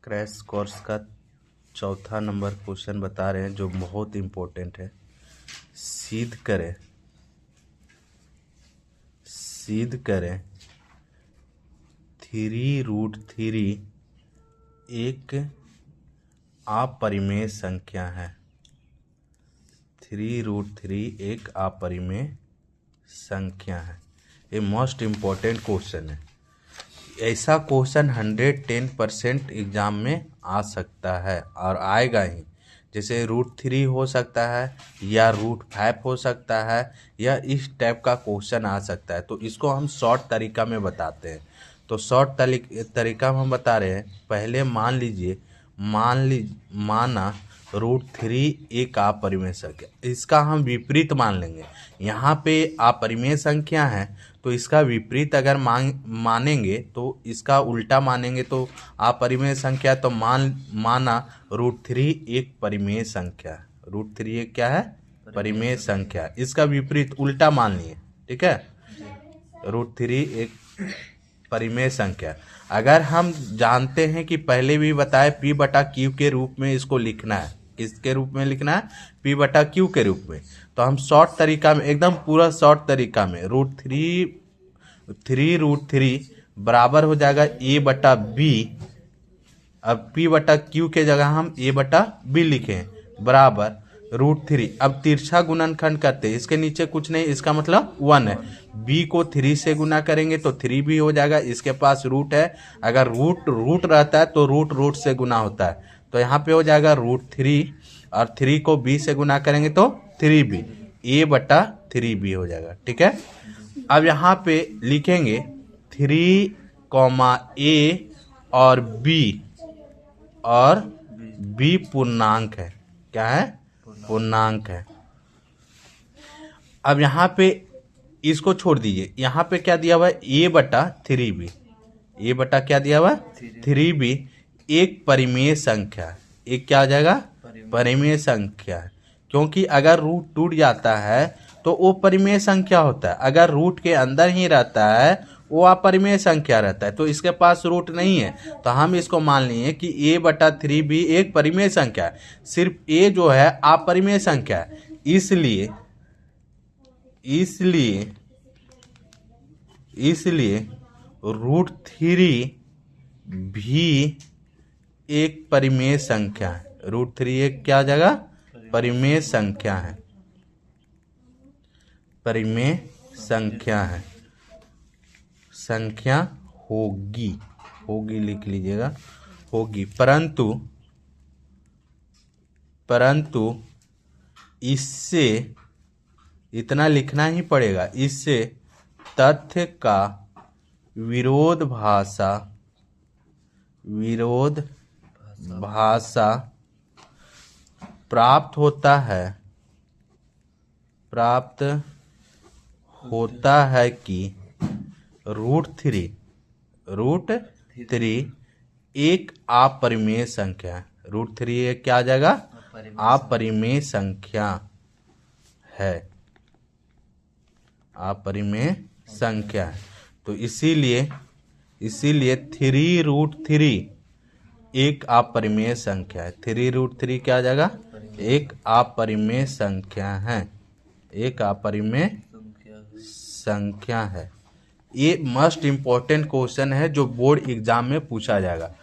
Crash course का चौथा number question बता रहे हैं जो बहुत इम्पोर्टेंट है। सिद्ध करें 3√3 एक अपरिमेय संख्या है। 3√3 एक अपरिमेय संख्या है। ये मोस्ट इम्पोर्टेंट क्वेश्चन है। ऐसा क्वेश्चन 110% एग्जाम में आ सकता है और आएगा ही। जैसे √3 हो सकता है या √5 हो सकता है या इस टाइप का क्वेश्चन आ सकता है। तो इसको हम शॉर्ट तरीका में बताते हैं। तो शॉर्ट तरीका में हम बता रहे हैं। पहले माना √3 एक अपरिमेय संख्या, इसका हम विपरीत मान लेंगे। यहाँ पे अपरिमेय संख्या है तो इसका विपरीत अगर मानेंगे तो इसका उल्टा मानेंगे तो अपरिमेय संख्या। तो माना √3 एक परिमेय संख्या है। √3 एक क्या है? परिमेय संख्या। इसका विपरीत उल्टा मान लिए, ठीक है। √3 एक परिमेय संख्या। अगर हम जानते हैं कि पहले भी बताए P/Q के रूप में इसको लिखना है। किसके रूप में लिखना है? P/Q के रूप में। तो हम शॉर्ट तरीका में, एकदम पूरा शॉर्ट तरीका में, √3 बराबर हो जाएगा A/B। अब P/Q के जगह हम A/B लिखें बराबर √3। अब तिरछा गुणनखंड करते हैं, इसके नीचे कुछ नहीं, इसका मतलब 1 है। B को 3 से गुना करेंगे तो 3 भी हो जाएगा। इसके पास रूट है, अगर रूट रहता है तो रूट से गुना होता है। तो यहाँ पे हो जाएगा √3 और 3 को B से गुना करेंगे तो 3B, A/3B हो जाएगा, ठीक है। अब यहाँ पे लिखेंगे 3, A और B पूर्णांक है। क्या है? पूर्णांक है। अब यहाँ पे इसको छोड़ दीजिए, यहाँ पे क्या दिया हुआ है? A/3B। क्या दिया हुआ है? 3B एक परिमेय संख्या है। एक क्या आ जाएगा? परिमेय संख्या है। क्योंकि अगर रूट टूट जाता है तो वो परिमेय संख्या होता है। अगर रूट के अंदर ही रहता है वो अपरिमेय संख्या रहता है। तो इसके पास रूट नहीं है तो हम इसको मान लिए कि A/3B एक परिमेय संख्या है। सिर्फ A जो है अपरिमेय संख्या है। इसलिए √3 भी एक परिमेय संख्या है। √3 एक क्या जगह? परिमेय संख्या है। परिमेय संख्या है। संख्या होगी लिख लीजिएगा, होगी। परंतु इससे इतना लिखना ही पड़ेगा, इससे तथ्य का विरोधाभास प्राप्त होता है कि √3 एक अपरिमेय संख्या है। √3 एक क्या आ जाएगा? अपरिमेय संख्या है। अपरिमेय संख्या है। तो इसीलिए 3√3 एक अपरिमेय संख्या है। 3√3 क्या आ जाएगा? एक अपरिमेय संख्या है। एक अपरिमेय संख्या है। ये मोस्ट इम्पोर्टेंट क्वेश्चन है जो बोर्ड एग्जाम में पूछा जाएगा।